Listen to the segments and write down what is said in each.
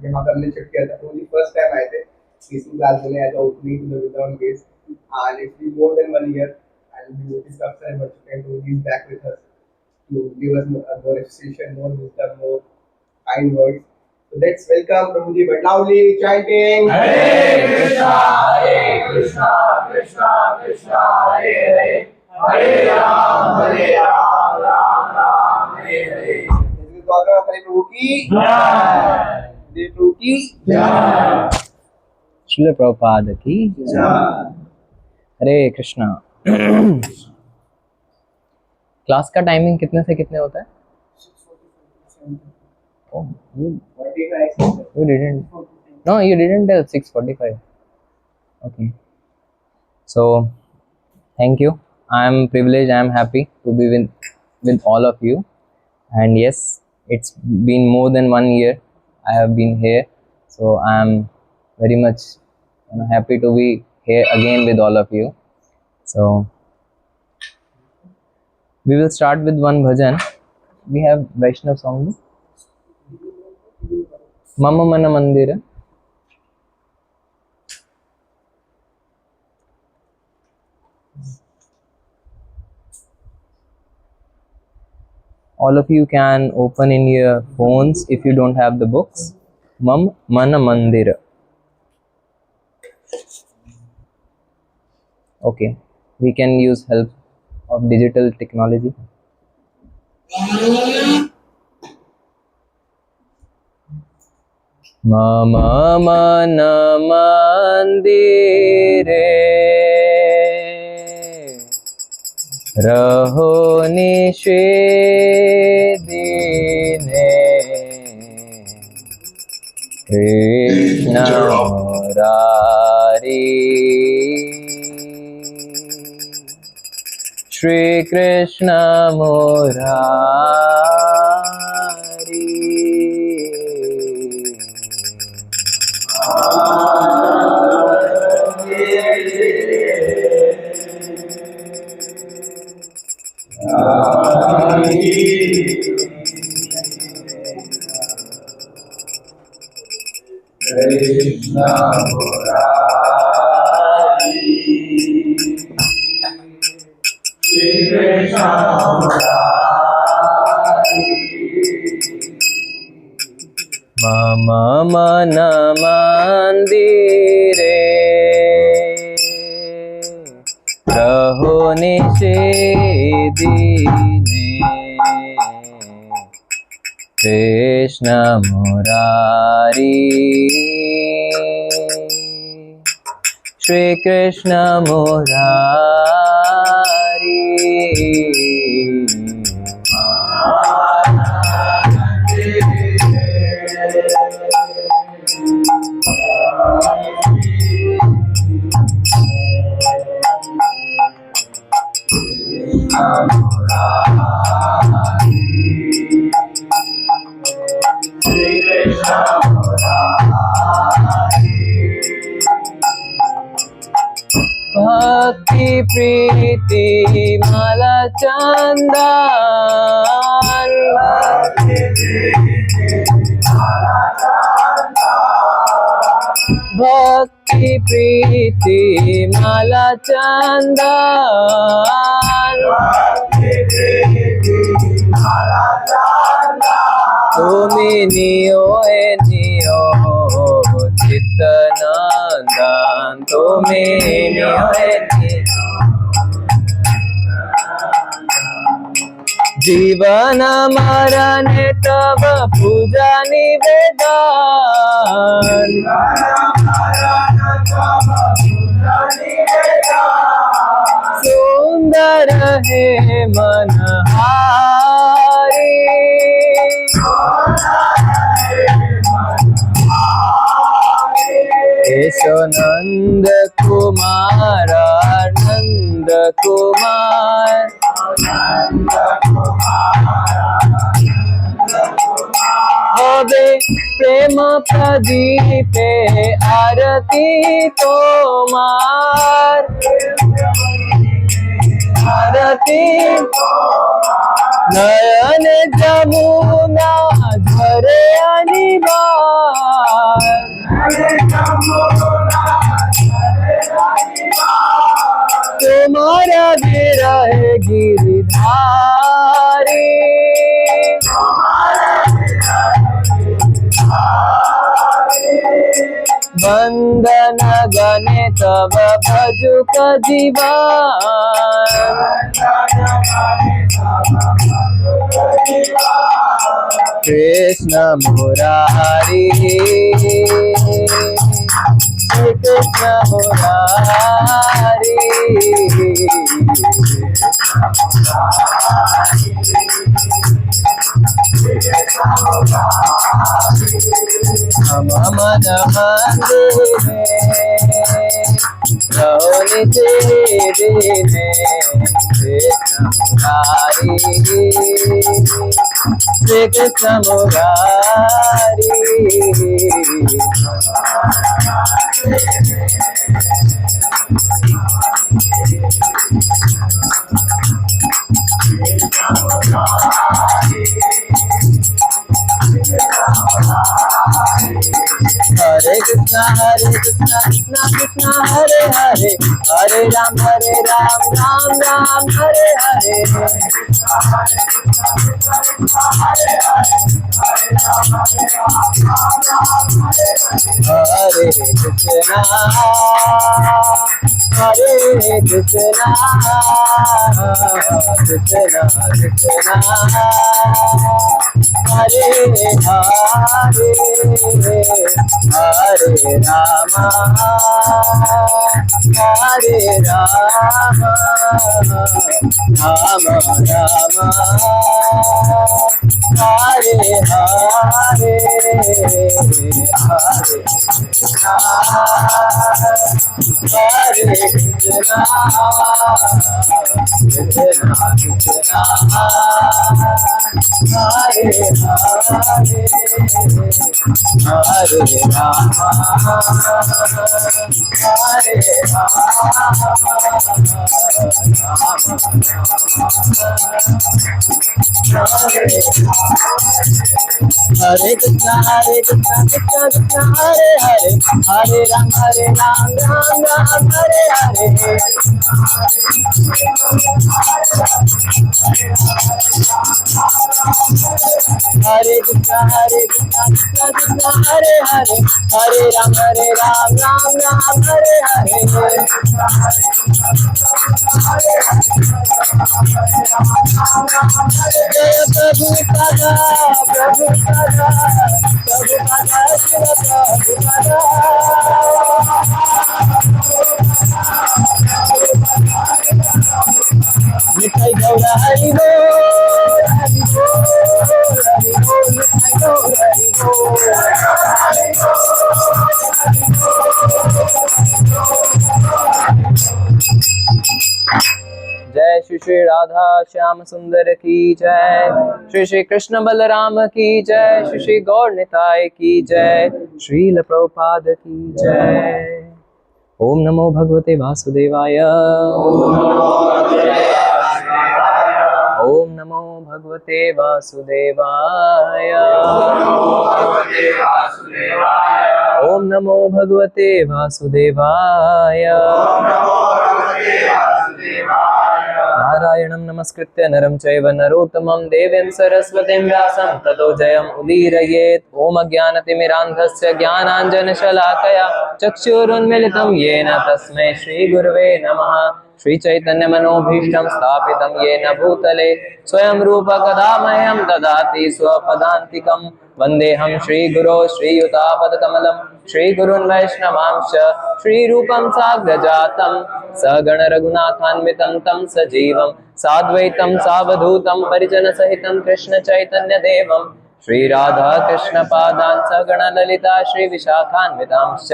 यहाँ पे हमने शिफ्ट किया था, प्रभु जी फर्स्ट टाइम आए थे तीसरी क्लास में as opening to the Vrindavan base, and it's been more than 1 year and we noticed after but Prabhu ji is back with us to give us more appreciation, more wisdom, more kind words. So let's welcome Prabhuji but loudly chanting Hare Krishna, Krishna Krishna, Hare Hare, Hare Ram, Ram Hare Hare. Dwarkanath Prabhu की जय, देव प्रभु की जय, श्रील प्रभुपाद की जय। हरे Krishna. Class का timing कितने से कितने होता है? Oh, you didn't. No, you didn't tell 6:45. Okay. So, thank you. I am privileged. I am happy to be with all of you. And yes, it's been more than 1 year I have been here. So I am very much happy to be here again with all of you. So we will start with one bhajan. We have Vaishnav song. Mama Mana Mandira. All of you can open in your phones if you don't have the books. Mam Mana Mandira. Okay, we can use help of digital technology. Mama Mana Mandire Raho Nishedine Krishna Murari Shri Krishna Murari Krishna Murari, Krishna Murari. Mama Mana Mandire Raho Nishedine Krishna Murari Shri Krishna Murari Bhakti Preeti Mala Chandan Bhakti Preeti Mala Chandan Tumi niyo niyo Chitanandan Tumi niyo niyo जीवन मरण तब पूजा निवेदन सुंदर है मनहारी केशव नंद कुमार नंद कुमार होवे प्रेम प्रदीपे आरती तोमार आरती नयन जमुना झरे अनिवार वंदन गणे तब भजुक जीवन। कृष्ण मुरारी श्री कृष्ण मुरारी हम मन मंदिर में रहो नित्य दिने। कृष्ण मुरारी श्री कृष्ण मुरारी। हरे कृष्णा कृष्णा कृष्णा हरे हरे, हरे राम राम राम हरे हरे। हरे कृष्णा कृष्णा कृष्णा हरे हरे, हरे राम राम राम हरे हरे, हरे कृष्णा कृष्णा कृष्णा हरे हरे, हरे राम हरे कृष्णा कृष्णा कृष्णा हरे हरे, हरे राम राम राम हरे हरे। हरे कृष्णा कृष्णा कृष्णा हरे हरे, हरे राम राम राम हरे हरे। जय प्रभु सदा प्रभु सदा प्रभु सदा शिव प्रभु सदा। मिठाई गौरा हरि बोल हरि बोल हरि बोल, मिठाई गौरा हरि बोल। जय श्री श्री राधा श्याम सुंदर की जय, श्री श्री कृष्ण बलराम की जय, श्री श्री गौर निताय की जय, श्रील प्रभुपाद की जय। ओम नमो भगवते वासुदेवाय। ओम नमो भगवते वासुदेवाय। ओम नमो भगवते वासुदेवाय। नारायणं नमस्कृत्य नरं चैव नरोत्तमं देवीं सरस्वतीं व्यासं ततो जयम् उदीरयेत्। ॐ अज्ञानतिमिरान्धस्य ज्ञानाञ्जनशलाकया चक्षुरुन्मिलितं येन तस्मै श्रीगुरवे नमः। श्रीचैतन्यमनोभीष्टं स्थापितं येन भूतले स्वयं रूप कदा मह्यं ददाति स्वपदान्तिकं। वन्देऽहं श्रीगुरो श्रीयुतापदकमलं श्रीगुरुन् वैष्णवांश्च श्रीरूपं साग्रजातं सगण रघुनाथान्वितं तं सजीवं साद्वैतं सावधूतं परिजनसहितं कृष्ण चैतन्यदेवं श्रीराधा कृष्णपादान् सगण ललिता श्रीविशाखान्वितांश्च।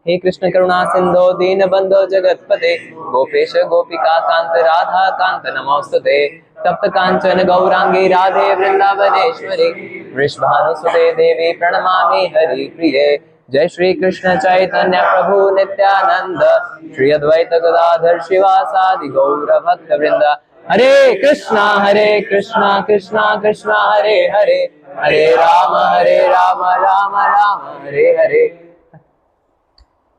हे कृष्ण करुणा सिंधो दीनबंधो जगत्पते गोपेश गोपिका कांत राधा कांत नमोस्तुते। तप्त कांचन गौरांगी राधे वृंदावनेश्वरी वृषभानुसुते देवी प्रणमामि हरिप्रिये। जय श्री कृष्ण चैतन्य प्रभु नित्यानंद श्री अद्वैत गदाधर शिवासादि गौर भक्त वृंद। हरे कृष्णा कृष्णा कृष्णा हरे हरे, हरे राम राम राम हरे हरे।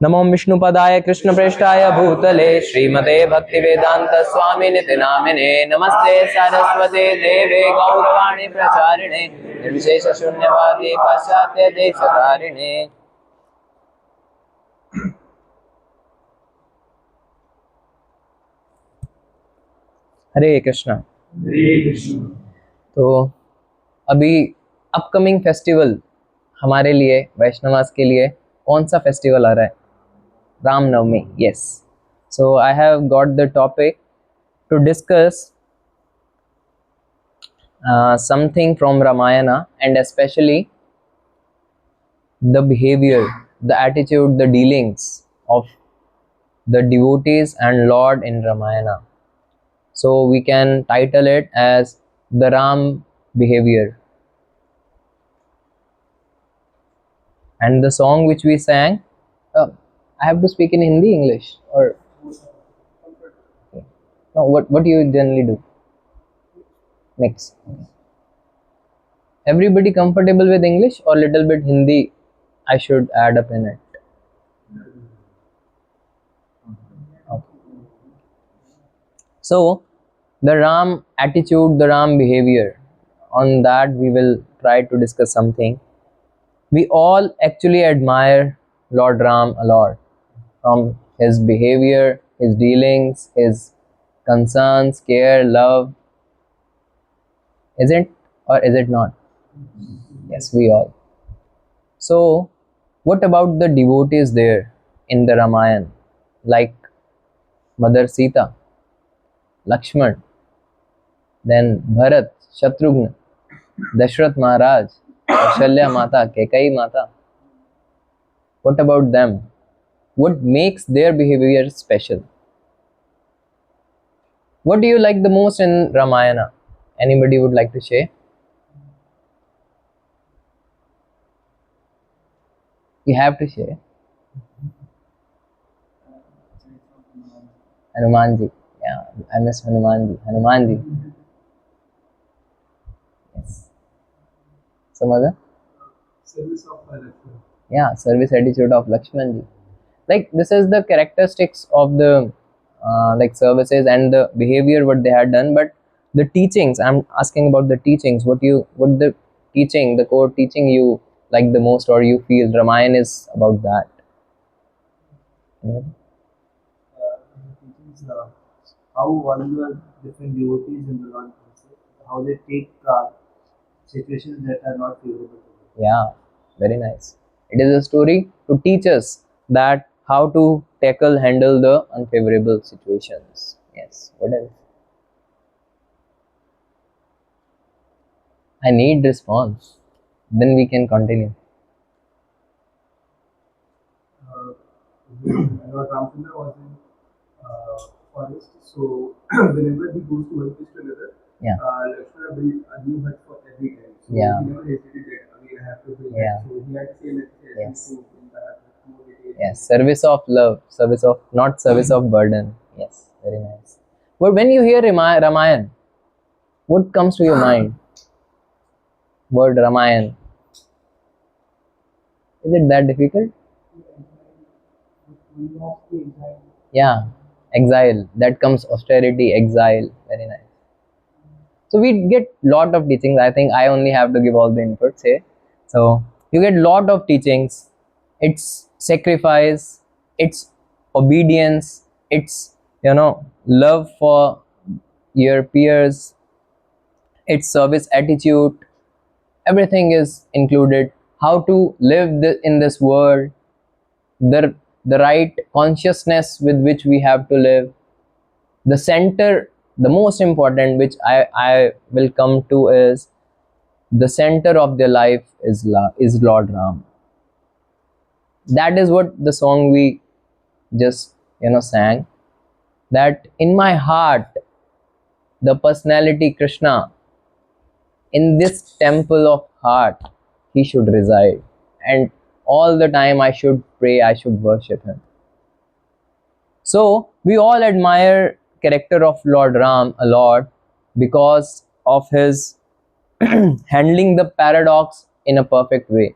नमो विष्णुपदाय कृष्णप्रेष्ठाय भूतले श्रीमते भक्तिवेदांत स्वामिनिति नामिने। नमस्ते सरस्वते देवे गौरवाणी प्रचारिणे निर्विशेष शून्यवादी पाश्चात्य देशतारिणे। हरे कृष्णा। तो अभी अपकमिंग फेस्टिवल हमारे लिए वैष्णवास के लिए कौन सा फेस्टिवल आ रहा है? Ramnavami. Yes, so I have got the topic to discuss something from Ramayana, and especially the behavior, the attitude, the dealings of the devotees and Lord in Ramayana. So we can title it as the Ram behavior. And the song which we sang, I have to speak in Hindi, English, or okay. No? What do you generally do? Mix. Okay. Everybody comfortable with English or little bit Hindi? I should add up in it. Okay. So the Ram attitude, the Ram behavior. On that we will try to discuss something. We all actually admire Lord Ram a lot, from his behavior, his dealings, his concerns, care, love. Is it or is it not? Yes, we all. So, what about the devotees there in the Ramayana, like Mother Sita, Lakshman, then Bharat, Shatrugna, Dashrath Maharaj, Shalya Mata, Kekai Mata? What about them? What makes their behavior special? What do you like the most in Ramayana? Anybody would like to share? You have to share. Hanumanji. Yeah, I miss Hanumanji. Hanumanji. Yes. Some other? Service of Lakshman. Yeah, service attitude of Lakshmanji. Like this is the characteristics of the like services and the behavior what they had done. But the teachings, I'm asking about the teachings. What the teaching, the core teaching you like the most, or you feel Ramayana is about that? Teachings how all the different devotees in the Lord, how they take situations that are not favorable to them. Yeah, very nice. It is a story to teach us that how to tackle, handle the unfavorable situations. Yes. What else? I need response. Then we can continue. Lord Ramchandra was in forest, so whenever he goes to one place to another, Yeah. Lakshmana built a new hut for every time. So Yeah. he never hesitated that again I have to build Yeah. that. So he had the same necessity Yes. to build the hut with more details. Yes, service of love, service of not service of burden. Yes, very nice. But when you hear Ramayan, what comes to your mind? Word Ramayan. Is it that difficult? Yeah, exile. That comes austerity, exile. Very nice. So we get lot of teachings. I think I only have to give all the inputs here. So you get lot of teachings. It's sacrifice, it's obedience, it's love for your peers, it's service attitude. Everything is included. How to live in this world, the the right consciousness with which we have to live. The center, the most important, which I will come to, is the center of their life is Lord Ram. That is what the song we just sang. That in my heart, the personality Krishna, in this temple of heart, he should reside, and all the time I should pray, I should worship him. So we all admire character of Lord Ram a lot because of his handling the paradox in a perfect way.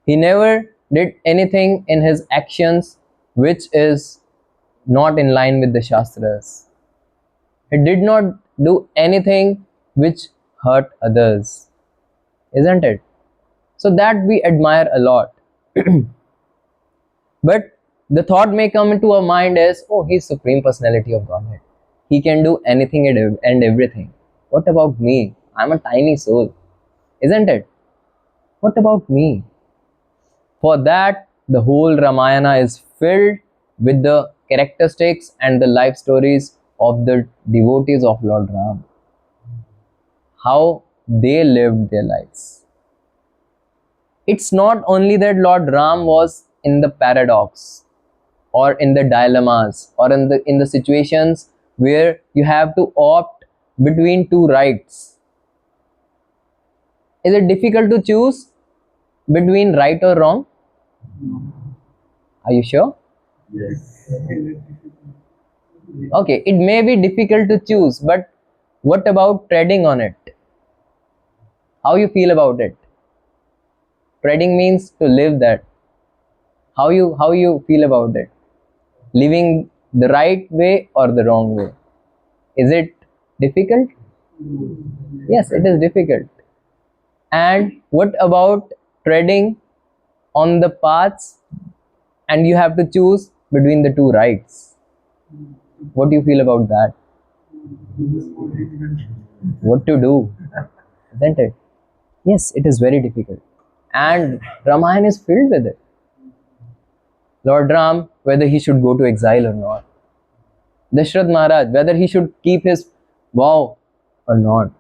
He never did anything in his actions which is not in line with the Shastras. He did not do anything which hurt others, isn't it? So that we admire a lot. But the thought may come into our mind as, oh, he's Supreme Personality of Godhead. He can do anything and everything. What about me? I'm a tiny soul, isn't it? What about me? For that, the whole Ramayana is filled with the characteristics and the life stories of the devotees of Lord Ram, how they lived their lives. It's not only that Lord Ram was in the paradox or in the dilemmas or in the situations where you have to opt between two rights. Is it difficult to choose between right or wrong? Are you sure? Okay, it may be difficult to choose, but what about treading on it? How you feel about it? Treading means to live that. How you feel about it? Living the right way or the wrong way? Is it difficult? Yes, it is difficult. And what about treading on the paths and you have to choose between the two rights? What do you feel about that? What to do, isn't it? Yes, it is very difficult. And Ramayana is filled with it. Lord Ram, whether he should go to exile or not. Dashrath Maharaj, whether he should keep his vow or not.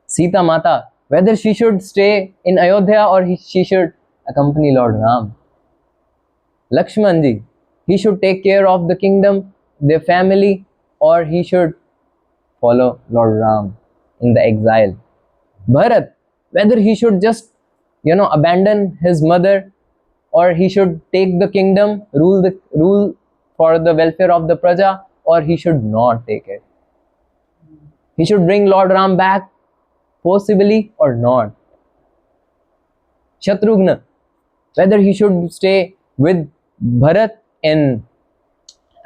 Sita Mata, whether she should stay in Ayodhya or she should accompany Lord Ram. Lakshman ji, he should take care of the kingdom, their family, or he should follow Lord Ram in the exile. Bharat, whether he should just, abandon his mother or he should take the kingdom, rule for the welfare of the praja, or he should not take it. He should bring Lord Ram back forcibly or not. Shatrughna, whether he should stay with Bharat in,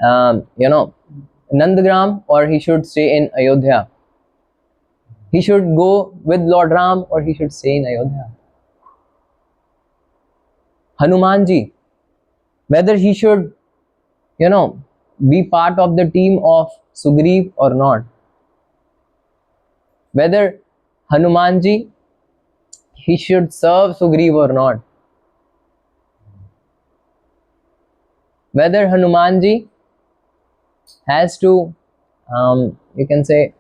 Nandagram or he should stay in Ayodhya. He should go with Lord Ram or he should stay in Ayodhya. Hanumanji, whether he should, be part of the team of Sugriv or not. Whether Hanumanji, he should serve Sugriv or not. Whether Hanumanji has to, you can say,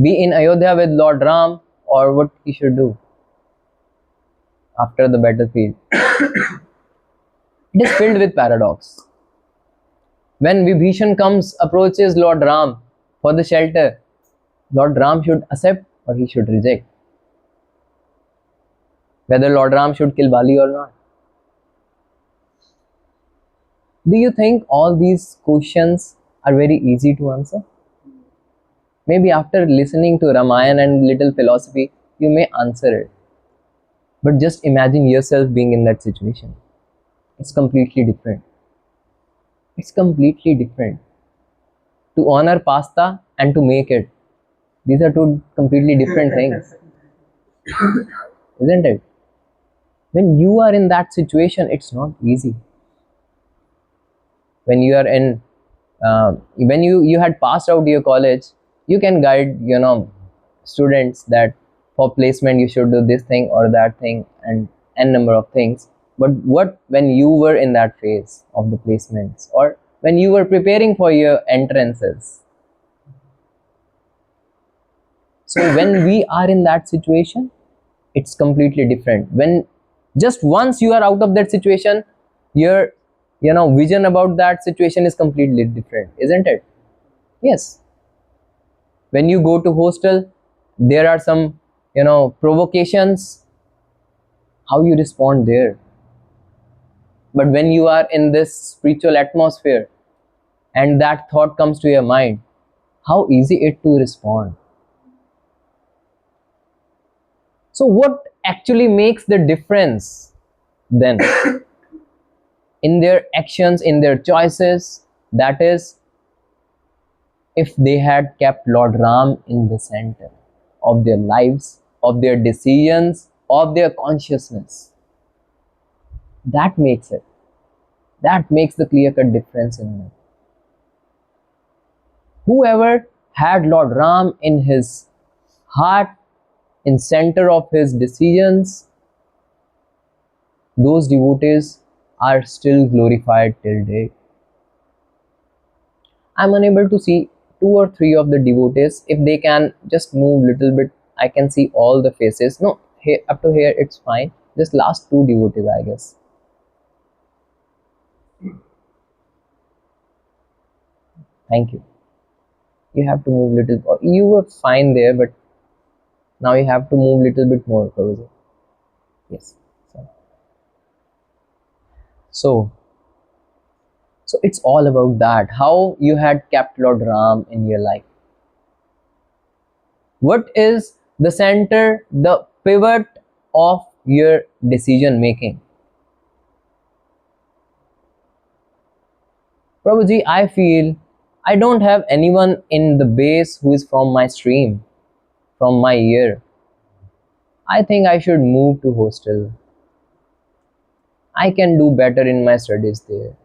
be in Ayodhya with Lord Ram or what he should do after the battlefield. It is filled with paradox. When Vibhishan approaches Lord Ram for the shelter, Lord Ram should accept or he should reject. Whether Lord Ram should kill Bali or not. Do you think all these questions are very easy to answer? Maybe after listening to Ramayana and little philosophy, you may answer it. But just imagine yourself being in that situation. It's completely different. It's completely different. To honor pasta and to make it. These are two completely different things. Isn't it? When you are in that situation, it's not easy. When you are in, when you had passed out your college, you can guide, students that for placement you should do this thing or that thing and n number of things. But what when you were in that phase of the placements or when you were preparing for your entrances? So when we are in that situation, it's completely different. When just once you are out of that situation, your vision about that situation is completely different, isn't it? Yes. When you go to hostel, there are some provocations, how you respond there. But when you are in this spiritual atmosphere and that thought comes to your mind, how easy it to respond. So what actually makes the difference then in their actions, in their choices? That is, if they had kept Lord Ram in the center of their lives, of their decisions, of their consciousness. That makes it. That makes the clear-cut difference in them. Whoever had Lord Ram in his heart, in center of his decisions, those devotees are still glorified till date. I'm unable to see two or three of the devotees. If they can just move little bit, I can see all the faces. No, here, up to here it's fine. Just last two devotees, I guess. Thank you. You have to move little. You were fine there, but now you have to move little bit more, Prabhuji. Yes. So, so it's all about that. How you had kept Lord Ram in your life. What is the center, the pivot of your decision making? Prabhuji, I feel I don't have anyone in the base who is from my stream, from my year. I think I should move to hostel. I can do better in my studies there.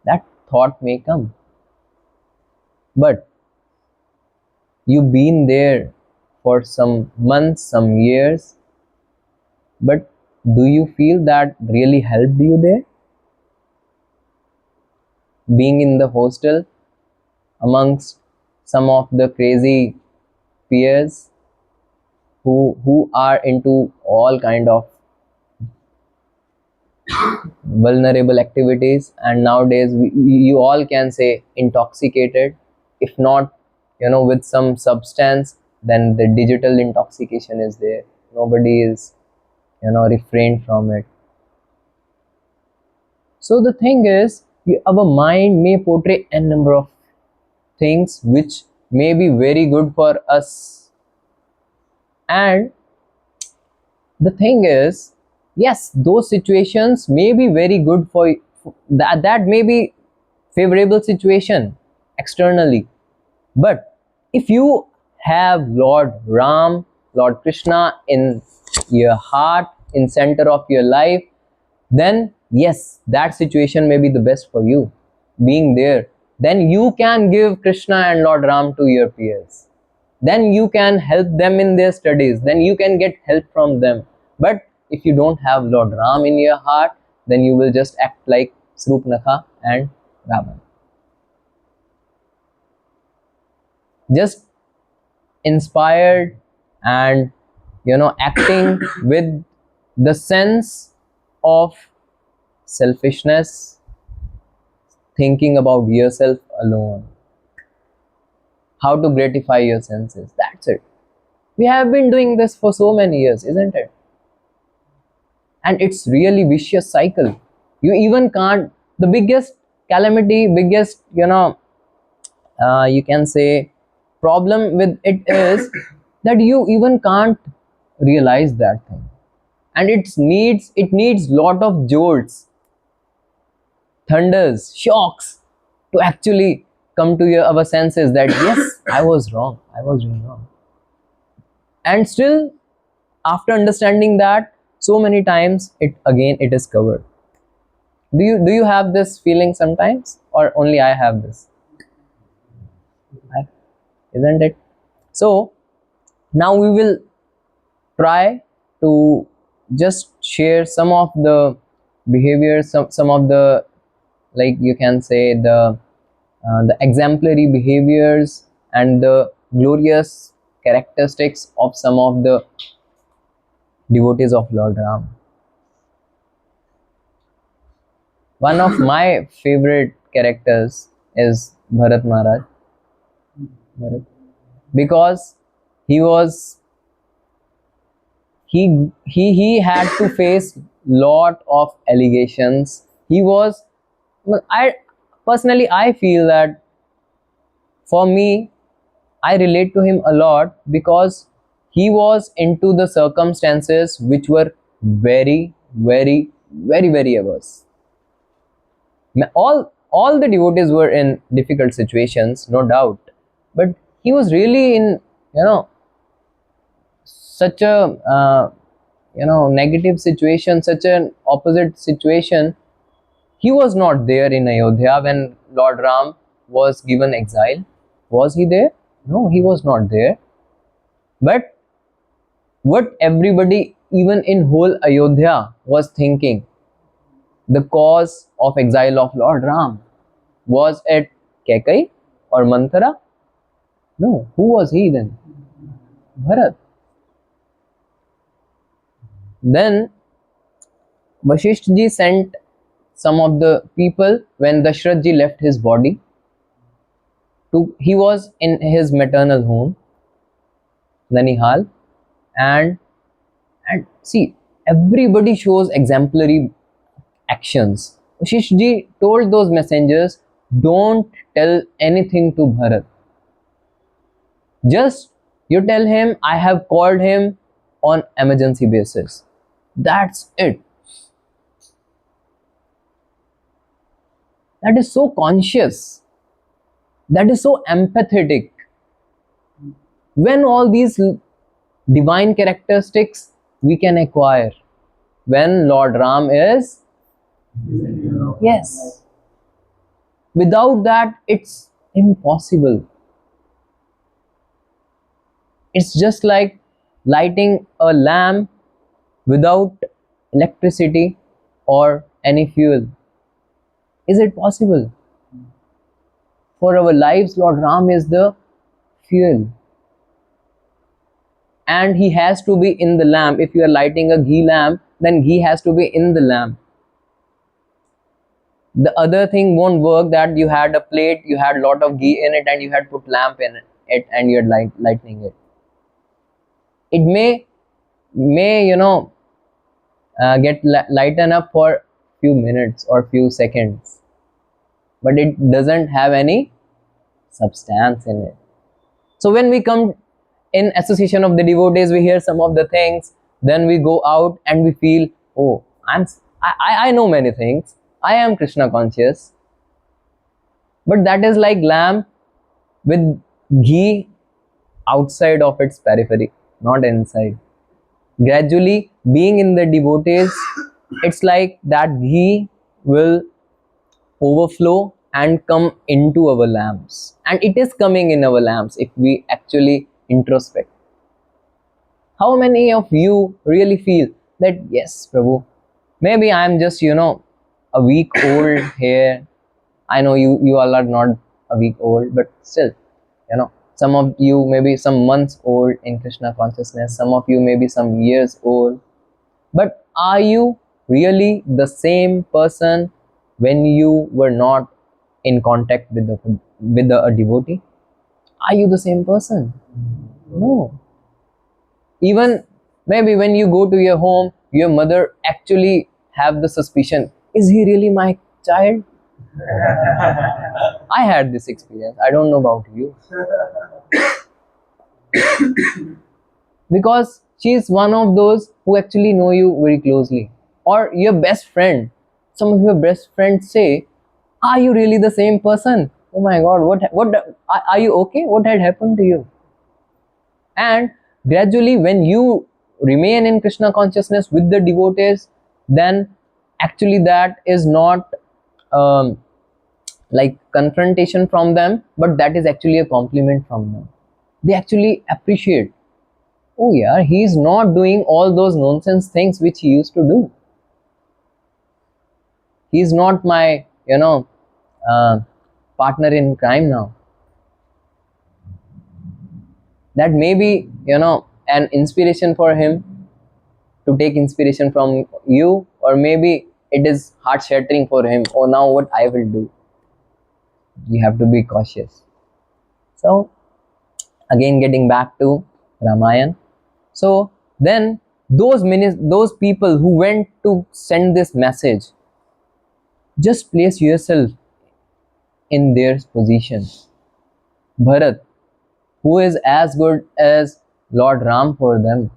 That thought may come. But you've been there for some months, some years, but do you feel that really helped you there? Being in the hostel amongst some of the crazy peers who are into all kind of vulnerable activities, and nowadays you all can say intoxicated, if not with some substance, then the digital intoxication is there. Nobody is refrained from it. So the thing is, our mind may portray a number of things which may be very good for us, and the thing is, yes, those situations may be very good for that may be favorable situation externally, but if you have Lord Ram, Lord Krishna in your heart, in center of your life, then yes, that situation may be the best for you. Being there, then you can give Krishna and Lord Ram to your peers, then you can help them in their studies, then you can get help from them. But if you don't have Lord Ram in your heart, then you will just act like Srupnakha and Ravan, just inspired and acting with the sense of selfishness, thinking about yourself alone, how to gratify your senses. That's it. We have been doing this for so many years, isn't it? And it's really vicious cycle. You even can't, the biggest calamity, biggest you can say problem with it is that you even can't realize that thing, and it needs lot of jolts, thunders, shocks to actually come to our senses that yes, I was wrong, I was doing wrong. And still, after understanding that so many times, it is covered. Do you have this feeling sometimes, or only I have this? Isn't it? So now we will try to just share some of the behaviors, some of the, like you can say, the exemplary behaviors and the glorious characteristics of some of the devotees of Lord Ram. One of my favorite characters is Bharat Maharaj, because he was he had to face lot of allegations. He was, well, I feel that for me, I relate to him a lot because he was into the circumstances which were very, very, very, very averse. All the devotees were in difficult situations, no doubt, but he was really in such a negative situation, such an opposite situation. He was not there in Ayodhya when Lord Ram was given exile? Was he there? No, he was not there. But what everybody, even in whole Ayodhya, was thinking, the cause of exile of Lord Ram, was it Kekai or Manthara? No, who was he then? Bharat. Then Vasishtha ji sent some of the people when Dashrath ji left his body. He was in his maternal home, Nanihal, and see, everybody shows exemplary actions. Vasishtha ji told those messengers, don't tell anything to Bharat. Just you tell him I have called him on emergency basis. That's it. That is so conscious. That is so empathetic. When all these divine characteristics we can acquire, when Lord Ram is, yes, without that it's impossible. It's just like lighting a lamp without electricity or any fuel. Is it possible? For our lives, Lord Ram is the fuel. And he has to be in the lamp. If you are lighting a ghee lamp, then ghee has to be in the lamp. The other thing won't work, that you had a plate, you had a lot of ghee in it, and you had put lamp in it, and you're lighting it. It may get lighten up for few minutes or few seconds, but it doesn't have any substance in it. So when we come in association of the devotees, we hear some of the things, then we go out and we feel, oh, I know many things, I am Krishna conscious. But that is like lamp with ghee outside of its periphery, not inside. Gradually, being in the devotees, it's like that ghee will overflow and come into our lamps. And it is coming in our lamps if we actually introspect. How many of you really feel that, yes, Prabhu, maybe I am just, a week old here. I know you all are not a week old, but still, some of you maybe some months old in Krishna consciousness, some of you maybe some years old. But are you really the same person when you were not in contact with a devotee? Are you the same person? No. Even maybe when you go to your home, your mother actually have the suspicion, is he really my child? I had this experience. I don't know about you. Because she is one of those who actually know you very closely. Or your best friend. Some of your best friends say, are you really the same person? Oh my God, what are you okay? What had happened to you? And gradually, when you remain in Krishna consciousness with the devotees, then actually that is not like confrontation from them, but that is actually a compliment from them. They actually appreciate, oh yeah, he's not doing all those nonsense things which he used to do. He's not my partner in crime now. That may be an inspiration for him to take inspiration from you, or maybe it is heart shattering for him. Oh, now what I will do? You have to be cautious. So again, getting back to Ramayana. So then those people who went to send this message, just place yourself in their position. Bharat, who is as good as Lord Ram for them,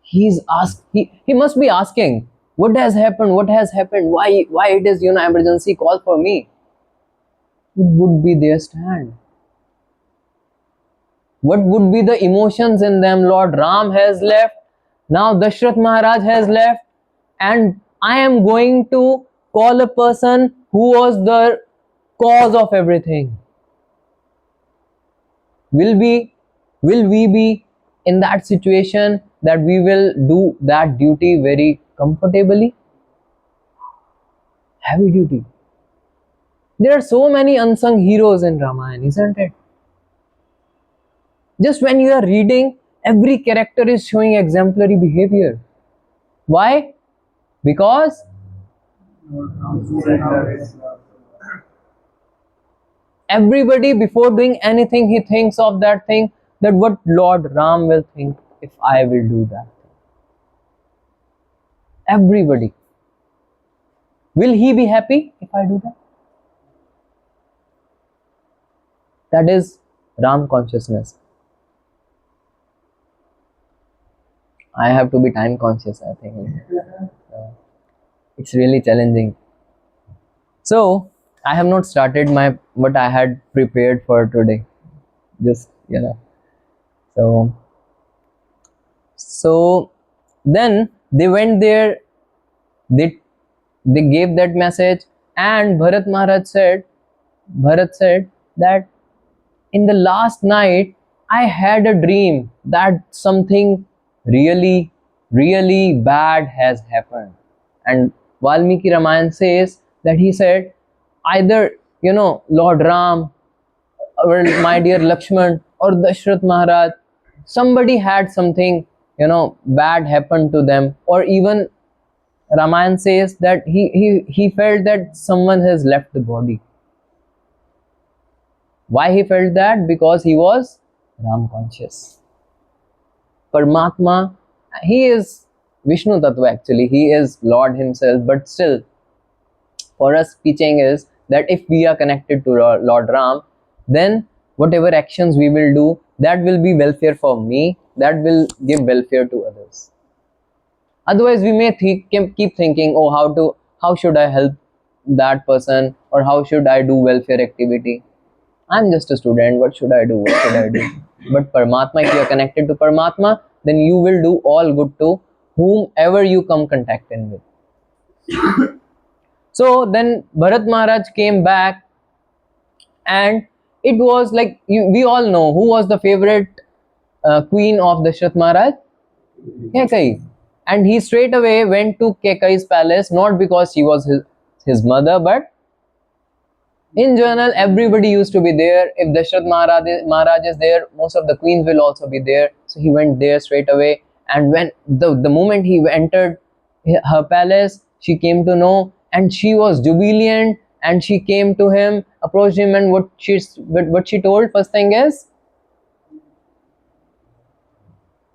he must be asking, what has happened, why it is emergency call for me. What would be their stand? What would be the emotions in them? Lord Ram has left, now Dashrath Maharaj has left, and I am going to call a person who was the cause of everything. Will we be in that situation that we will do that duty very comfortably? Heavy duty. There are so many unsung heroes in Ramayana, isn't it? Just when you are reading, every character is showing exemplary behavior. Why? Because everybody, before doing anything, he thinks of that thing, that what Lord Ram will think if I will do that. Everybody. Will he be happy if I do that? That is Ram consciousness. I have to be time conscious, I think. It's really challenging. So, I have not started my what I had prepared for today. Just, So then they went there, they gave that message, and Bharat said that in the last night I had a dream that something really, really bad has happened. And Valmiki Ramayana says that he said, either, Lord Ram or my dear Lakshman or Dashrath Maharaj, somebody had something, bad happen to them, or even Ramayana says that he felt that someone has left the body. Why he felt that? Because he was Ram conscious. Paramatma, he is Vishnu Tattva actually, he is Lord himself, but still, for us teaching is that if we are connected to Lord Ram, then whatever actions we will do, that will be welfare for me, that will give welfare to others. Otherwise, we may keep thinking, oh, how should I help that person, or how should I do welfare activity? I'm just a student. What should I do? What should I do? But Paramatma, if you are connected to Paramatma, then you will do all good to whomever you come contact in with. So then Bharat Maharaj came back, and it was like we all know who was the favorite queen of Dashrath Maharaj? Kekai. And he straight away went to Kekai's palace, not because she was his mother, but in general, everybody used to be there. If Dashrath Maharaj is there, most of the queens will also be there. So he went there straight away. And when the moment he entered her palace, she came to know, and she was jubilant. And she came to him, approached him, and what she told first thing is,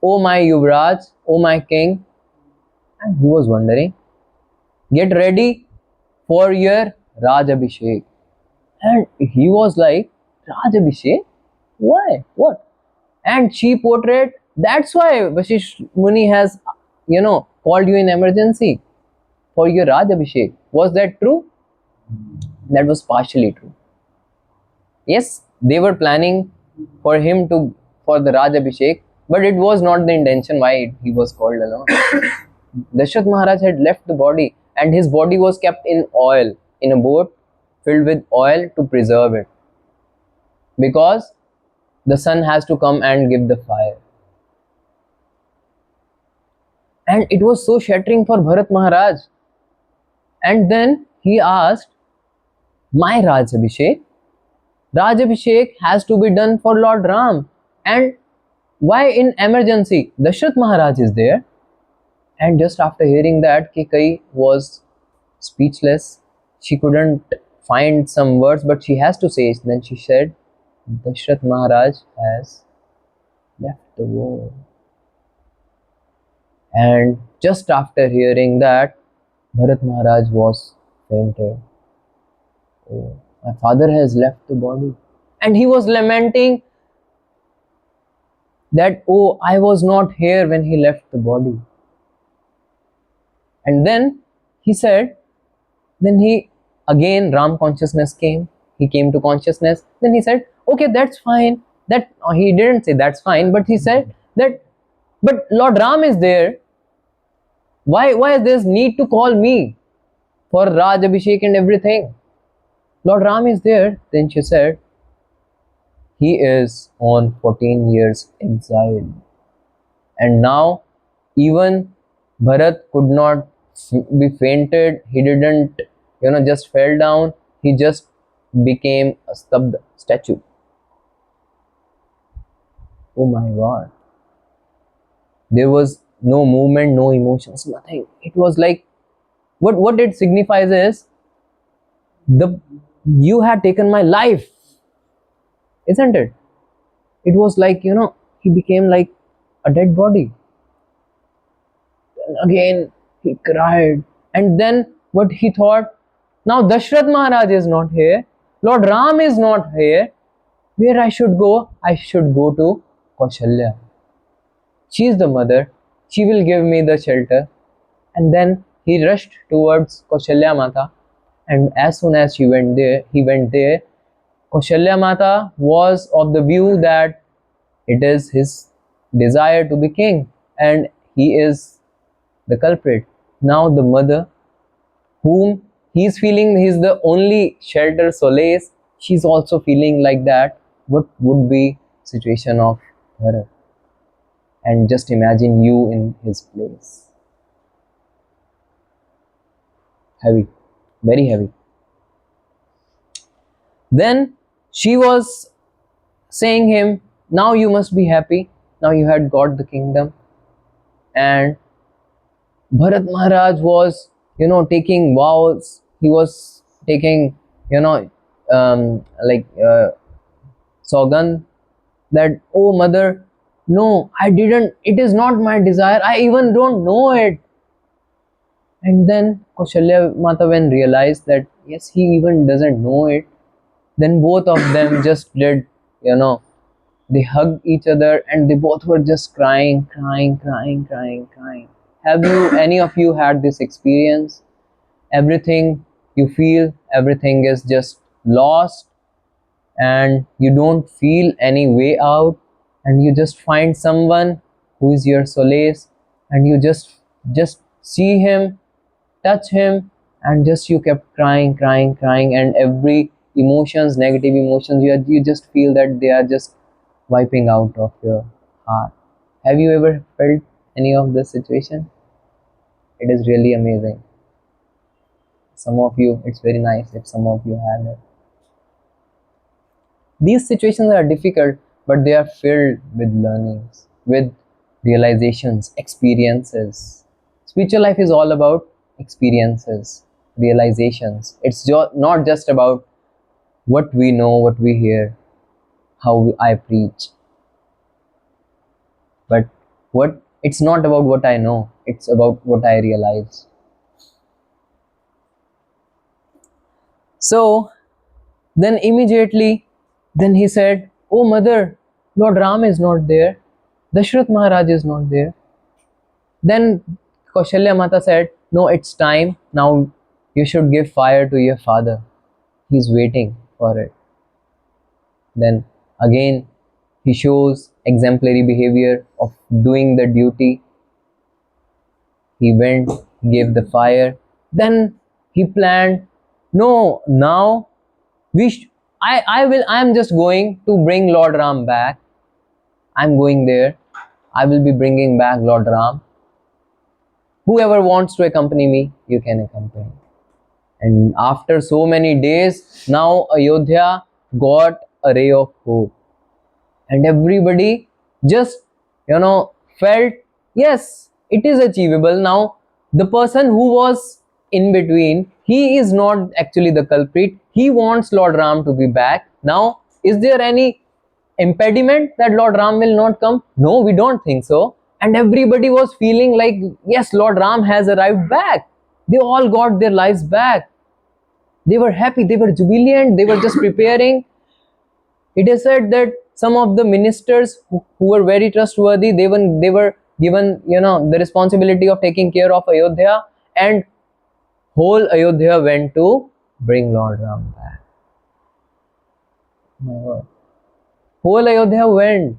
"Oh my Yuvraj, oh my king." And he was wondering, "Get ready for your Raj Abhishek." And he was like, "Raj Abhishek? Why? What?" And she portrayed, "That's why Vashish Muni has, called you in emergency for your Raj Abhishek." Was that true? That was partially true. Yes, they were planning for him for the Raj Abhishek, but it was not the intention why he was called along. Dashrath Maharaj had left the body, and his body was kept in oil, in a boat filled with oil to preserve it, because the sun has to come and give the fire. And it was so shattering for Bharat Maharaj. And then he asked, "My Raj Abhishek? Raj Abhishek has to be done for Lord Ram. And why in emergency? Dashrath Maharaj is there." And just after hearing that, Kekai was speechless. She couldn't find some words, but she has to say it. Then she said, "Dashrath Maharaj has left the world." And just after hearing that, Bharat Maharaj was fainted. "Oh, my father has left the body." And he was lamenting that, "Oh, I was not here when he left the body." And then he said, then he again Ram consciousness came. He came to consciousness. Then he said, "Okay, that's fine." That he didn't say that's fine, but he said that, "But Lord Ram is there. Why there's need to call me for Raj Abhishek and everything?" Lord Ram is there. Then she said, he is on 14 years exile. And now even Bharat could not be fainted. He didn't, just fell down. He just became a stubbed statue. Oh my God. There was no movement, no emotions, nothing. It was like, what it signifies is, the you had taken my life, isn't it? It was like, he became like a dead body. And again, he cried. And then what he thought, now Dashrath Maharaj is not here, Lord Ram is not here, where I should go? I should go to Kaushalya. She is the mother, she will give me the shelter. And then he rushed towards Kaushalya Mata, and as soon as he went there, Kaushalya Mata was of the view that it is his desire to be king, and he is the culprit. Now the mother, whom he is feeling he is the only shelter, solace, she is also feeling like that. What would be situation of her? And just imagine you in his place. Heavy, very heavy. Then she was saying him, now you must be happy, now you had got the kingdom. And Bharat Maharaj was, taking vows. He was taking, like Sogan, that, oh mother, no, I didn't, it is not my desire, I even don't know it. And then Kaushalya Mata, when realized that, yes, he even doesn't know it, then both of them just did, they hugged each other and they both were just crying, crying, crying, crying, crying. Have you, any of you had this experience? Everything you feel, everything is just lost, and you don't feel any way out, and you just find someone who is your solace, and you just see him, touch him, and just you kept crying, crying, crying, and every emotions, negative emotions, you just feel that they are just wiping out of your heart. Have you ever felt any of this situation? It is really amazing. Some of you, it's very nice if some of you have it. These situations are difficult, but they are filled with learnings, with realizations, experiences. Spiritual life is all about experiences, realizations. It's not just about what we know, what we hear, how I preach. But it's not about what I know, it's about what I realize. So then immediately, then he said, oh mother, Lord Ram is not there, Dashrath Maharaj is not there. Then Kaushalya Mata said, no, it's time, now you should give fire to your father, he's waiting for it. Then again he shows exemplary behavior of doing the duty. He went, gave the fire. Then he planned, no, now I am just going to bring Lord Ram back. I'm going there. I will be bringing back Lord Ram. Whoever wants to accompany me, you can accompany. And after so many days, now Ayodhya got a ray of hope. And everybody just, felt, yes, it is achievable. Now, the person who was in between, he is not actually the culprit. He wants Lord Ram to be back. Now, is there any impediment that Lord Ram will not come? No, we don't think so. And everybody was feeling like, yes, Lord Ram has arrived back. They all got their lives back. They were happy, they were jubilant, they were just preparing. It is said that some of the ministers who were very trustworthy, they were given, the responsibility of taking care of Ayodhya, and whole Ayodhya went to bring Lord Ram back. Oh my God. Whole Ayodhya went.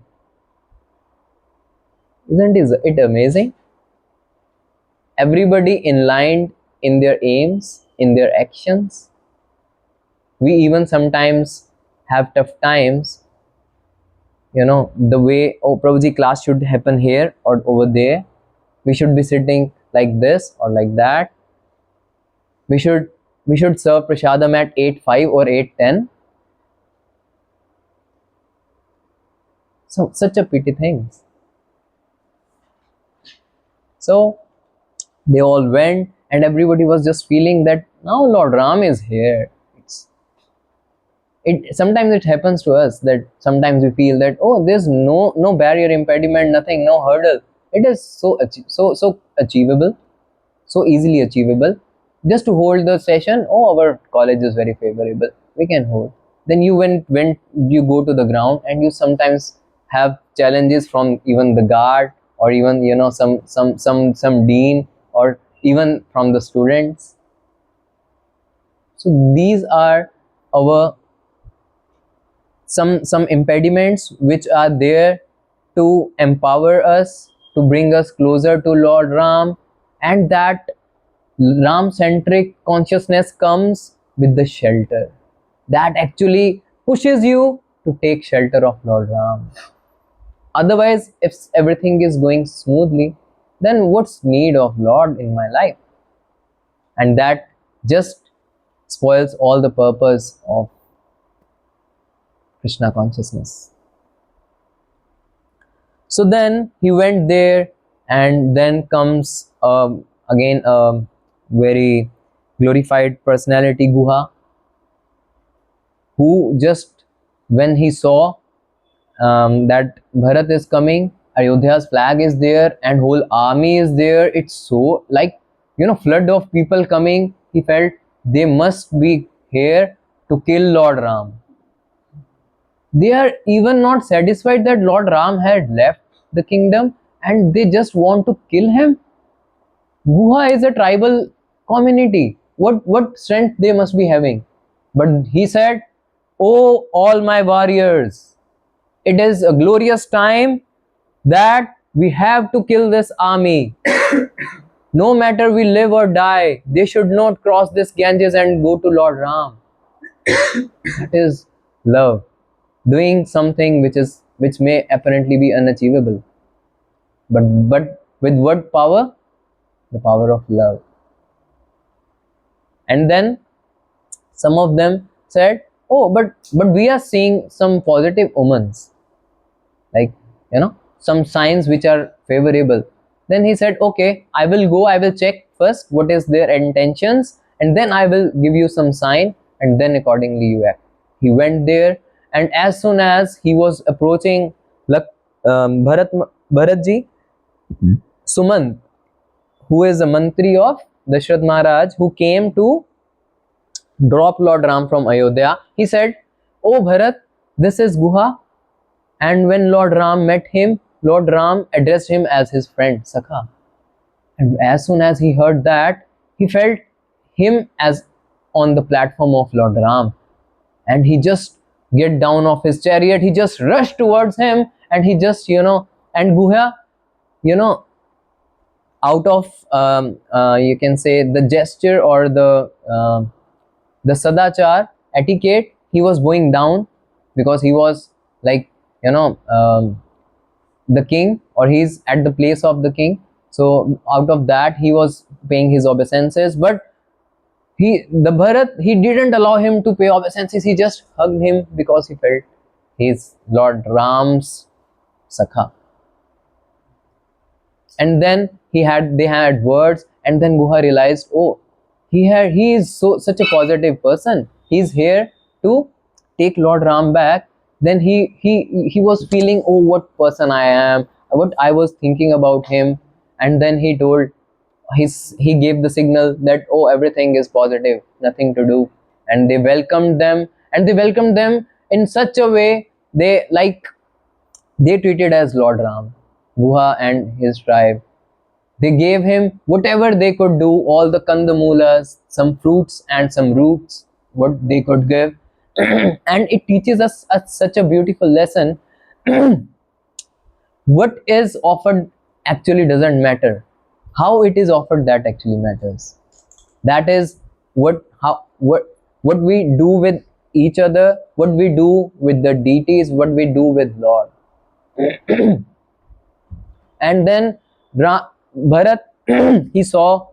Isn't it amazing? Everybody in line in their aims, in their actions. We even sometimes have tough times, the way, oh, Prabhuji, class should happen here or over there. We should be sitting like this or like that. We should serve prasadam at 8:05 or 8:10. So such a pity things. So they all went, and everybody was just feeling that now Lord Ram is here. It sometimes it happens to us that sometimes we feel that, oh, there's no barrier, impediment, nothing, no hurdle. It is so achievable, so easily achievable. Just to hold the session, oh, our college is very favorable, we can hold. Then you when you go to the ground, and you sometimes have challenges from even the guard, or even some dean, or even from the students. So these are our some impediments which are there to empower us, to bring us closer to Lord Ram. And that Ram centric consciousness comes with the shelter that actually pushes you to take shelter of Lord Ram. Otherwise, if everything is going smoothly, then what's need of Lord in my life? And that just spoils all the purpose of Krishna consciousness. So then he went there, and then comes again a very glorified personality, Guha, who just, when he saw that Bharat is coming, Ayodhya's flag is there, and whole army is there, it's so like, flood of people coming, he felt they must be here to kill Lord Ram. They are even not satisfied that Lord Ram had left the kingdom, and they just want to kill him. Guha is a tribal community. What strength they must be having? But he said, "Oh, all my warriors, it is a glorious time that we have to kill this army. No matter we live or die, they should not cross this Ganges and go to Lord Ram." That is love, doing something which may apparently be unachievable, but with what power? The power of love. And then some of them said, oh, but we are seeing some positive omens, like, some signs which are favorable. Then he said, okay, I will go, I will check first what is their intentions, and then I will give you some sign, and then accordingly you act. He went there, and as soon as he was approaching Bharatji, Sumant, who is a mantri of Dashrath Maharaj, who came to drop Lord Ram from Ayodhya, he said, "Oh Bharat, this is Guha." And when Lord Ram met him, Lord Ram addressed him as his friend, Sakha. And as soon as he heard that, he felt him as on the platform of Lord Ram. And he just get down off his chariot, he just rushed towards him, and he just, and Guha, out of, you can say, the gesture or the sadachar etiquette, he was going down, because he was like, the king, or he's at the place of the king. So out of that, he was paying his obeisances. But the Bharat, he didn't allow him to pay obeisances. He just hugged him, because he felt he's Lord Ram's Sakha. And then they had words, and then Guha realized, oh, he is such a positive person. He's here to take Lord Ram back. Then he was feeling, oh, what person I am, what I was thinking about him. And then he told, he gave the signal that, oh, everything is positive, nothing to do. And they welcomed them, in such a way, they treated as Lord Ram, Guha and his tribe. They gave him whatever they could do, all the kandamulas, some fruits and some roots, what they could give. And it teaches us such a beautiful lesson. What is offered actually doesn't matter. How it is offered, that actually matters. That is what we do with each other, what we do with the deities, what we do with Lord. And then Bharat, he saw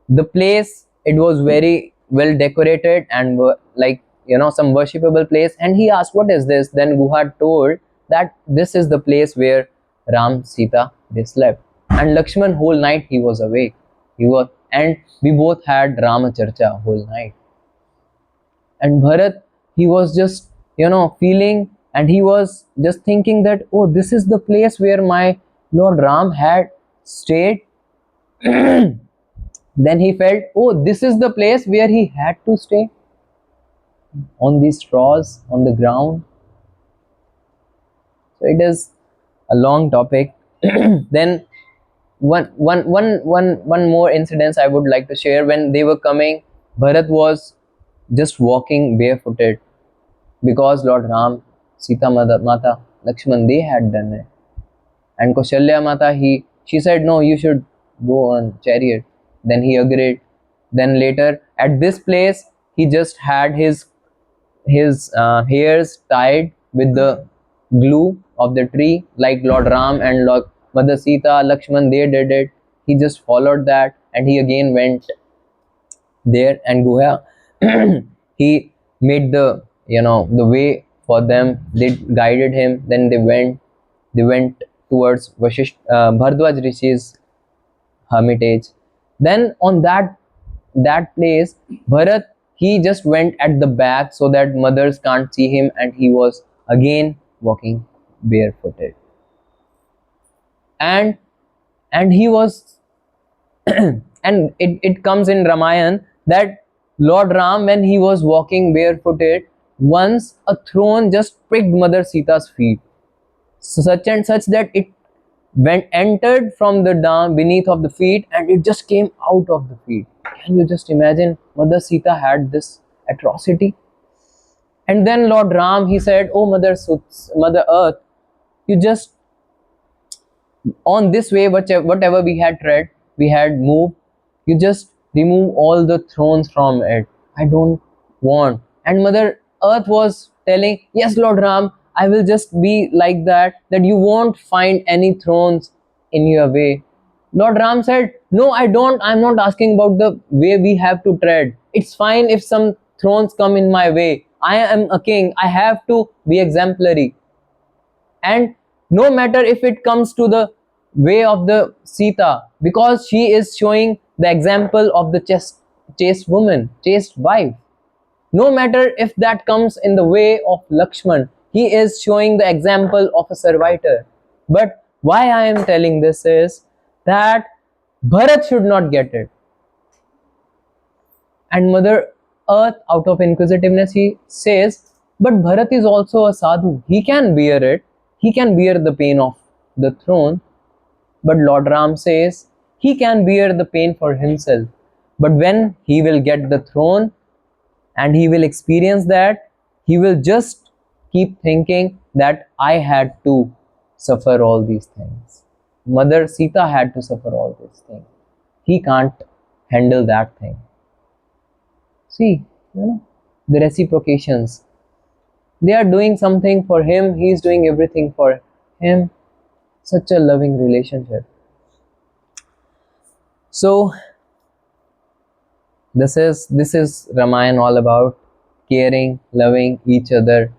the place. It was very well decorated and like some worshipable place, and he asked, what is this? Then Guha told that this is the place where Ram, Sita, they slept. And Lakshman, whole night he was awake. And we both had Rama Charcha whole night. And Bharat, he was just feeling, and he was just thinking that, oh, this is the place where my Lord Ram had stayed. Then he felt, oh, this is the place where he had to stay, on these straws on the ground. So it is a long topic. Then one more incident I would like to share. When they were coming, Bharat was just walking barefooted, because Lord Ram, Sita Mata, Lakshman, they had done it. And Kaushalya Mata, she said, no, you should go on chariot. Then he agreed. Then later, at this place, he just had his hairs tied with the glue of the tree, like Lord Ram and Lord Mother Sita, Lakshman, they did it. He just followed that, and he again went there. And Guha, he made the the way for them. They guided him. Then they went towards Bhardwaj Rishi's hermitage. Then on that place, Bharat, he just went at the back so that mothers can't see him, and he was again walking barefooted. And he was and it comes in Ramayan that Lord Ram, when he was walking barefooted, once a thorn just pricked Mother Sita's feet, such and such that it entered from the down beneath of the feet, and it just came out of the feet. Can you just imagine? Mother Sita had this atrocity. And then Lord Ram, he said, oh Mother Earth, you just, on this way, whatever we had tread, we had moved, you just remove all the thrones from it. I don't want. And Mother Earth was telling, yes Lord Ram, I will just be like that you won't find any thrones in your way. Lord Ram said, no, I'm not asking about the way we have to tread. It's fine if some thrones come in my way. I am a king. I have to be exemplary. And no matter if it comes to the way of the Sita, because she is showing the example of the chaste woman, chaste wife. No matter if that comes in the way of Lakshman, he is showing the example of a servitor. But why I am telling this is that Bharat should not get it. And Mother Earth, out of inquisitiveness, he says, but Bharat is also a sadhu. He can bear it. He can bear the pain of the throne. But Lord Ram says, he can bear the pain for himself. But when he will get the throne and he will experience that, he will just keep thinking that I had to suffer all these things. Mother Sita had to suffer all these things. He can't handle that thing. See, the reciprocations. They are doing something for him, he is doing everything for him. Such a loving relationship. So this is Ramayana all about caring, loving each other,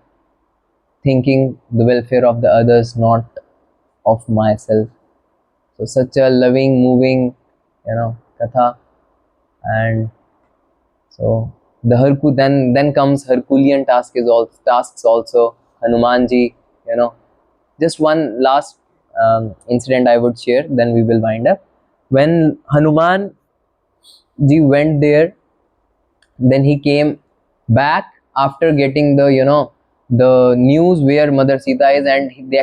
thinking the welfare of the others, not of myself. So such a loving, moving, katha. And so the then comes Herculean tasks also. Hanumanji, just one last incident I would share, then we will wind up. When Hanuman ji went there, then he came back after getting the news where Mother Sita is, and he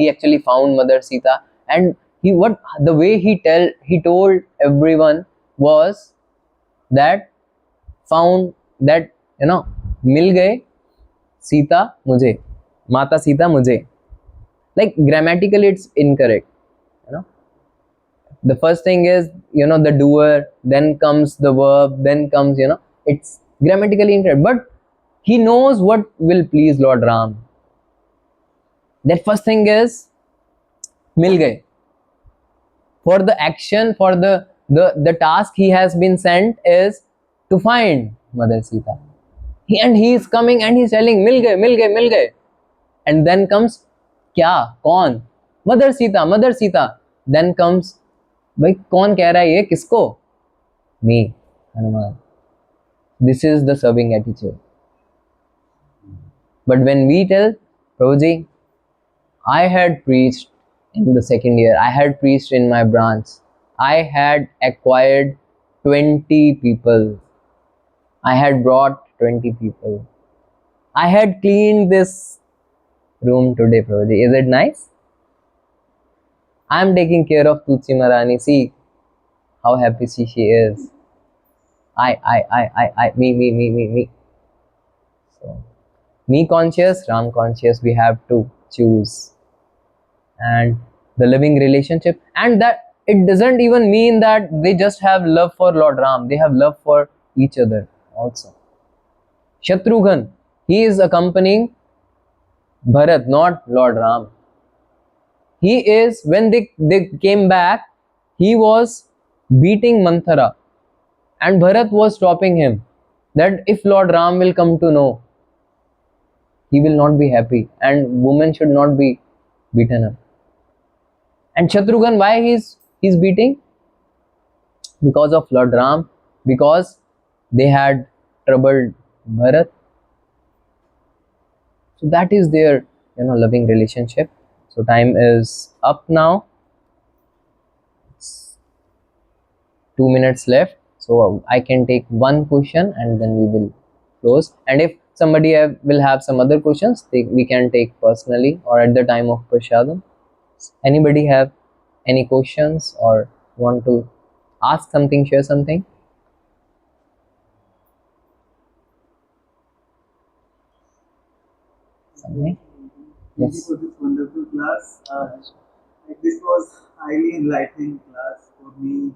actually found Mother Sita. And the way he told everyone was that found that मिल गए सीता मुझे, माता सीता मुझे. Like grammatically it's incorrect. The first thing is the doer, then comes the verb, then comes it's grammatically incorrect. But He knows what will please Lord Ram. That first thing is mil gaye. For the action, for the task he has been sent is to find Mother Sita. And he is coming and he's telling mil gaye, mil gaye, mil gaye. And then comes kya, kaun? Mother Sita, Mother Sita. Then comes, भाई कौन कह रहा है ये किसको? Me, Hanuman. This is the serving attitude. But when we tell Prabhuji, I had preached in the second year, I had preached in my branch, I had acquired 20 people, I had brought 20 people, I had cleaned this room today, Prabhuji. Is it nice? I am taking care of Tutsi Marani. See how happy she is. Me. So, me conscious, Ram conscious, we have to choose. And the living relationship, and that it doesn't even mean that they just have love for Lord Ram, they have love for each other also. Shatrughan, he is accompanying Bharat, not Lord Ram. He is, when they came back, he was beating Manthara, and Bharat was stopping him, that if Lord Ram will come to know, he will not be happy, and women should not be beaten up. And Shatrughan, why he's beating? Because of Lord Ram, because they had troubled Bharat. So that is their loving relationship. So time is up now. It's 2 minutes left. So I can take one question and then we will close. And if somebody will have some other questions, we can take personally or at the time of Prashadam. Anybody have any questions or want to ask something, share something? Something? Thank you Yes. for this wonderful class. This was highly enlightening class for me.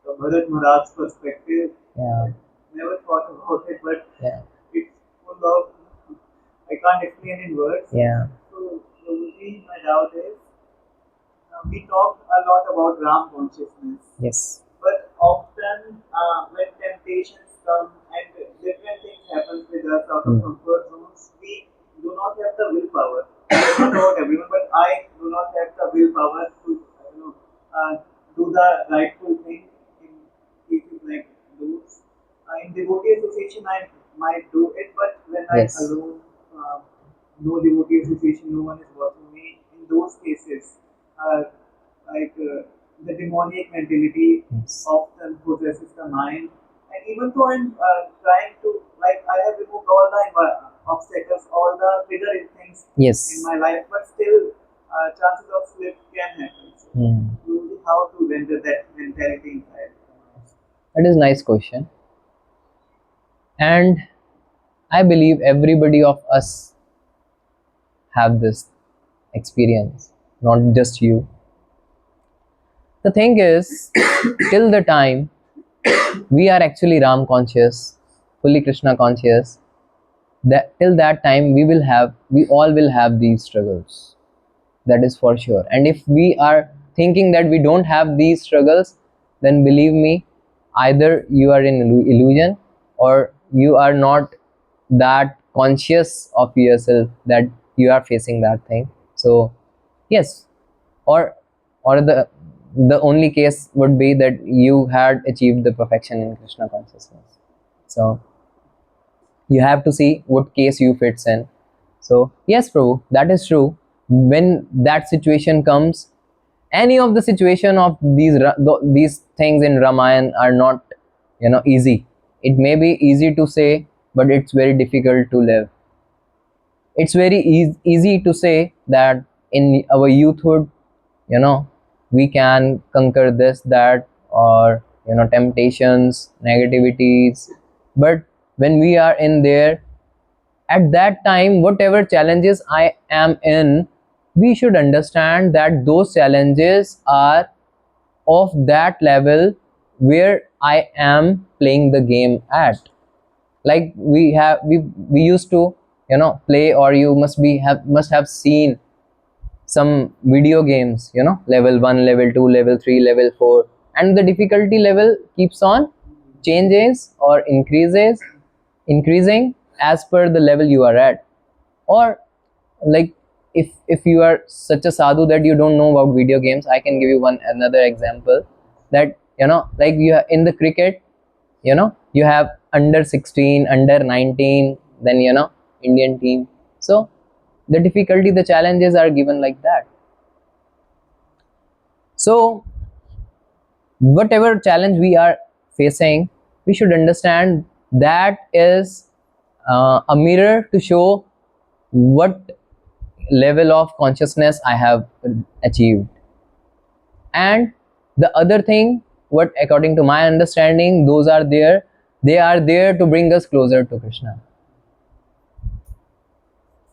From Bharat Maharaj's perspective, Yeah. never thought about it, but Yeah. it's full of, I can't explain in words. Yeah. So, Prabhuji, my doubt is, we talk a lot about Ram consciousness, Yes. but often when temptations come and different things happen with us out of comfort zones, we do not have the willpower. Not about everyone, but I do not have the willpower to do the rightful thing in cases like those. In devotee association, I might do it, but when Yes. I'm alone, no devotee association, no one is watching me. In those cases, uh, the demonic mentality Yes. often possesses the mind. And even though I'm trying to, I have removed all the obstacles, all the triggering things Yes. in my life, but still, chances of slip can happen. So, really how to render that mentality inside? That is a nice question. And I believe everybody of us have this experience, not just you. The thing is, till the time we are actually Ram conscious, fully Krishna conscious, that till that time we all will have these struggles. That is for sure. And if we are thinking that we don't have these struggles, then believe me, either you are in illusion or you are not that conscious of yourself that you are facing that thing. So yes, or the only case would be that you had achieved the perfection in Krishna consciousness. So you have to see what case you fits in. So yes, Prabhu, that is true. When that situation comes, any of the situation of these things in Ramayana are not easy. It may be easy to say, but it's very difficult to live. It's very easy to say that in our youthhood, we can conquer this, that, or temptations, negativities. But when we are in there, at that time, whatever challenges I am in, we should understand that those challenges are of that level where I am playing the game at. like we used to play, or you must have seen some video games, level 1, level 2, level 3, level 4, and the difficulty level keeps on changes or increasing as per the level you are at. Or like, if you are such a sadhu that you don't know about video games, I can give you another example, that like in the cricket, you have under 16, under 19, then Indian team. So the difficulty, the challenges are given like that. So whatever challenge we are facing, we should understand that is a mirror to show what level of consciousness I have achieved. And the other thing, what according to my understanding, they are there to bring us closer to Krishna.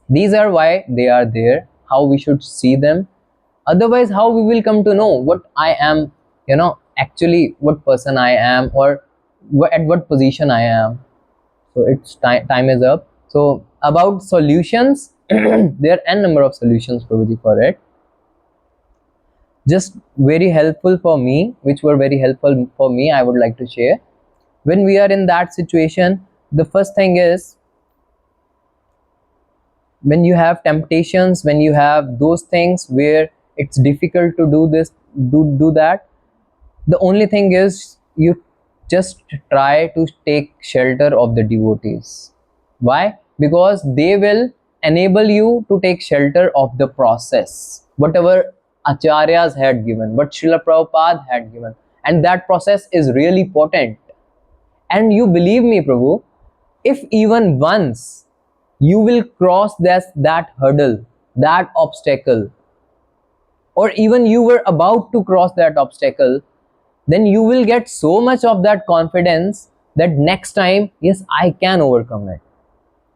These are why they are there, how we should see them. Otherwise, how we will come to know what I am, actually what person I am, or at what position I am. So it's time is up. So about solutions, there are n number of solutions, Prabhuji, for it. Just very helpful for me, which were very helpful for me, I would like to share. When we are in that situation, the first thing is, when you have temptations, when you have those things where it's difficult to do this, do that, the only thing is you just try to take shelter of the devotees. Why? Because they will enable you to take shelter of the process, whatever acharyas had given, what Srila Prabhupada had given, and that process is really potent. And you believe me, Prabhu, if even once you will cross that hurdle, that obstacle, or even you were about to cross that obstacle, then you will get so much of that confidence that next time, yes, I can overcome it.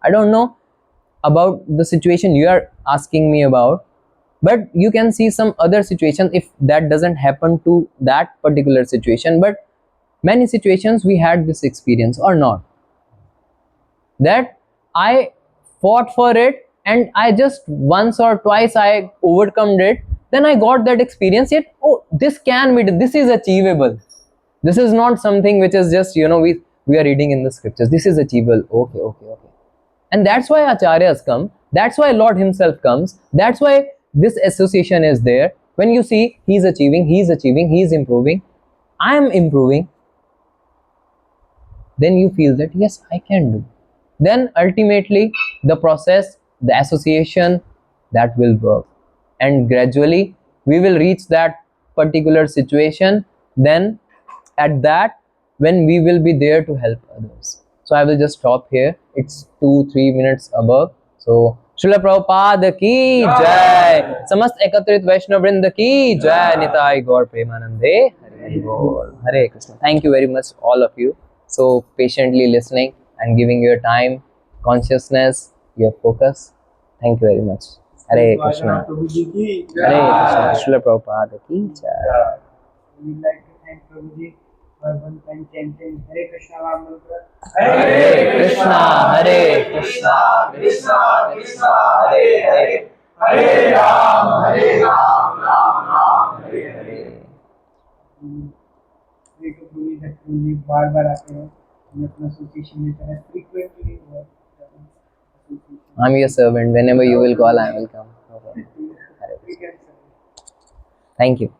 I don't know about the situation you are asking me about, but you can see some other situation if that doesn't happen to that particular situation, but many situations we had this experience or not, that I fought for it and I just once or twice I overcome it, then I got that experience, yet oh, this can be, this is achievable, this is not something which is just we are reading in the scriptures, this is achievable. Okay. And that's why acharyas come, that's why Lord himself comes, that's why this association is there. When you see he's achieving, he's improving, I am improving, then you feel that yes, I can do. Then ultimately the process, the association, that will work, and gradually we will reach that particular situation, then at that, when we will be there to help others. So I will just stop here, it's 2-3 minutes above. So Srila Prabhupada ki jai, samast ekatrit Vaishnav Vrinda ki jai, Nitai Gaur Premanande, Hare Bol, Hare Krishna. Thank you very much all of you, so patiently listening and giving your time, consciousness, your focus. Thank you very much. Hare Krishna. Prabhuji ki Hare Krishna. Srila Prabhupada ki jai. We would like to thank Prabhuji for one time chanting Hare Krishna Ram Mantra. Hare Krishna, Hare Krishna, Krishna Krishna, Hare Hare, Hare Ram, Ram Ram, Hare Hare. देखो पूरी पूरी बार बार आते हैं, हम अपना association लेते हैं frequently और I'm your servant. Whenever you will call, I will come. Okay. Hare Krishna. Thank you.